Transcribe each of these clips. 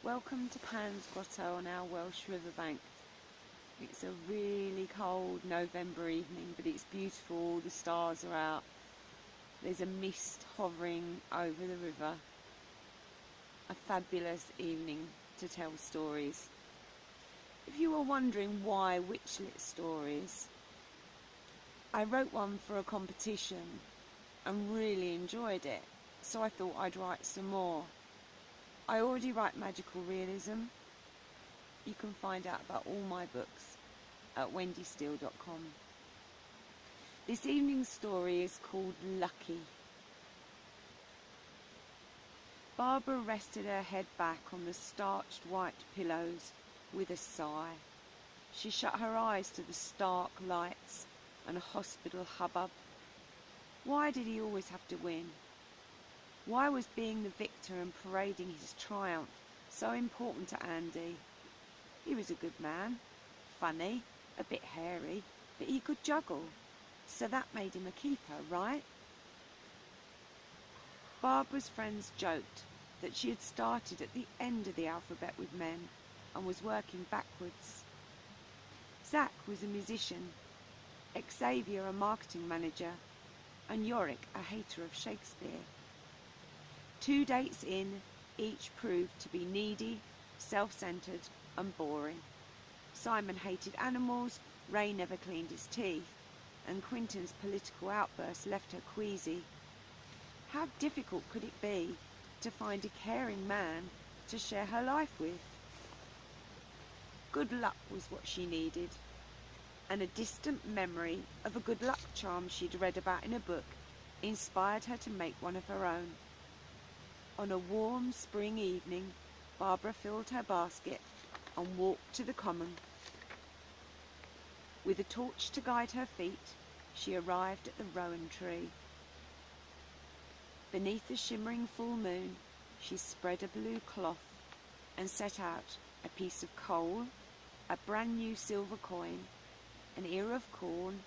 Welcome to Pan's Grotto on our Welsh riverbank. It's a really cold November evening, but it's beautiful. The stars are out. There's a mist hovering over the river. A fabulous evening to tell stories. If you were wondering why witchlit stories, I wrote one for a competition and really enjoyed it, so I thought I'd write some more. I already write magical realism. You can find out about all my books at wendysteele.com. This evening's story is called Lucky. Barbara rested her head back on the starched white pillows with a sigh. She shut her eyes to the stark lights and hospital hubbub. Why did he always have to win? Why was being the victor and parading his triumph so important to Andy? He was a good man, funny, a bit hairy, but he could juggle, so that made him a keeper, right? Barbara's friends joked that she had started at the end of the alphabet with men and was working backwards. Zach was a musician, Xavier a marketing manager, and Yorick a hater of Shakespeare. 2 dates in, each proved to be needy, self-centred and boring. Simon hated animals, Ray never cleaned his teeth, and Quinton's political outbursts left her queasy. How difficult could it be to find a caring man to share her life with? Good luck was what she needed, and a distant memory of a good luck charm she'd read about in a book inspired her to make one of her own. On a warm spring evening, Barbara filled her basket and walked to the common. With a torch to guide her feet, she arrived at the rowan tree. Beneath the shimmering full moon, she spread a blue cloth and set out a piece of coal, a brand new silver coin, an ear of corn,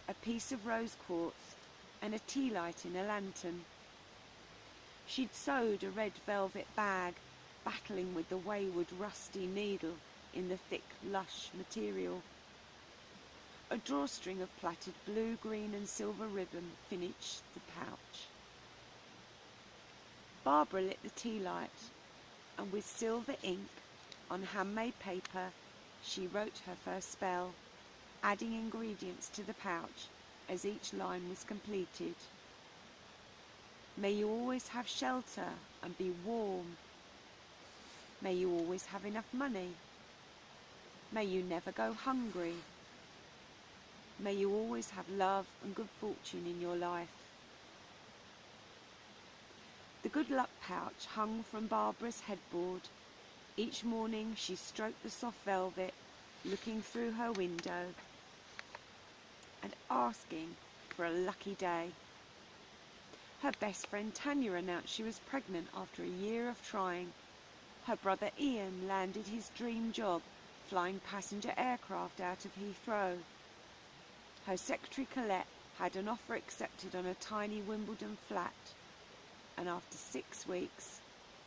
a piece of rose quartz, and a tea light in a lantern. She'd sewed a red velvet bag, battling with the wayward rusty needle in the thick, lush material. A drawstring of plaited blue, green and silver ribbon finished the pouch. Barbara lit the tea light, and with silver ink on handmade paper, she wrote her first spell, adding ingredients to the pouch as each line was completed. May you always have shelter and be warm. May you always have enough money. May you never go hungry. May you always have love and good fortune in your life. The good luck pouch hung from Barbara's headboard. Each morning she stroked the soft velvet, looking through her window and asking for a lucky day. Her best friend Tanya announced she was pregnant after a year of trying. Her brother Ian landed his dream job, flying passenger aircraft out of Heathrow. Her secretary Colette had an offer accepted on a tiny Wimbledon flat. And after 6 weeks,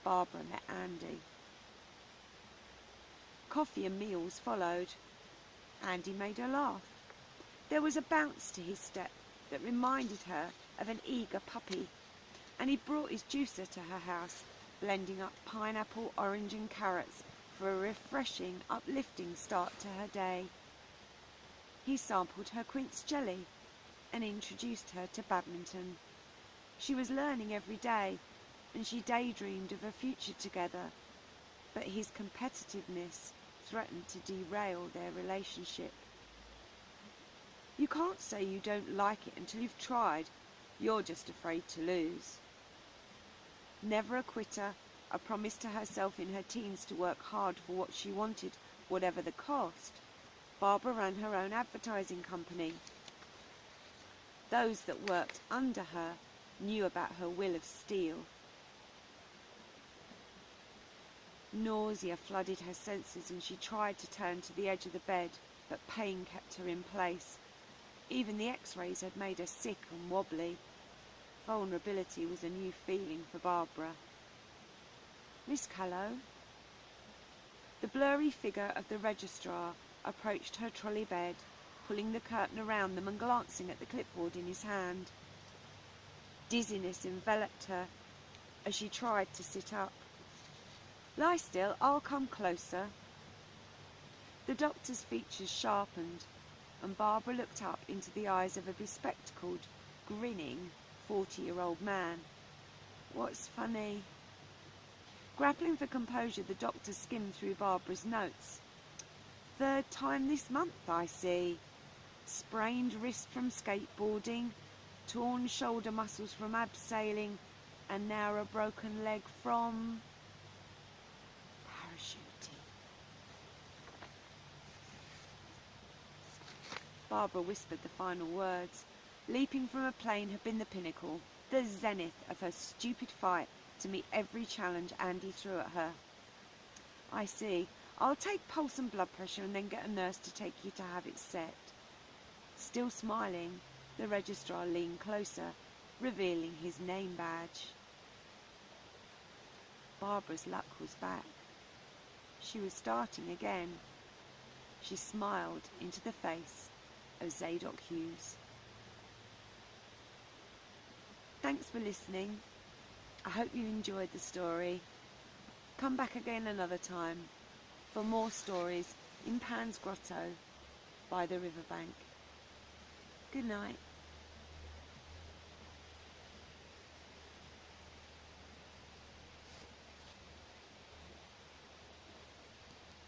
Barbara met Andy. Coffee and meals followed. Andy made her laugh. There was a bounce to his step that reminded her of an eager puppy, and he brought his juicer to her house, blending up pineapple, orange and carrots for a refreshing, uplifting start to her day. He sampled her quince jelly and introduced her to badminton. She was learning every day, and she daydreamed of a future together, but his competitiveness threatened to derail their relationship. You can't say you don't like it until you've tried. You're just afraid to lose. Never a quitter, a promise to herself in her teens to work hard for what she wanted, whatever the cost, Barbara ran her own advertising company. Those that worked under her knew about her will of steel. Nausea flooded her senses and she tried to turn to the edge of the bed, but pain kept her in place. Even the x-rays had made her sick and wobbly. Vulnerability was a new feeling for Barbara. "Miss Callow?" The blurry figure of the registrar approached her trolley bed, pulling the curtain around them and glancing at the clipboard in his hand. Dizziness enveloped her as she tried to sit up. "Lie still, I'll come closer." The doctor's features sharpened, and Barbara looked up into the eyes of a bespectacled, grinning 40-year-old man. "What's funny?" Grappling for composure, the doctor skimmed through Barbara's notes. "Third time this month, I see. Sprained wrist from skateboarding, torn shoulder muscles from abseiling, and now a broken leg from parachuting." Barbara whispered the final words. Leaping from a plane had been the pinnacle, the zenith of her stupid fight to meet every challenge Andy threw at her. "I see. I'll take pulse and blood pressure and then get a nurse to take you to have it set." Still smiling, the registrar leaned closer, revealing his name badge. Barbara's luck was back. She was starting again. She smiled into the face of Zadok Hughes. Thanks for listening. I hope you enjoyed the story. Come back again another time for more stories in Pan's Grotto by the riverbank. Good night.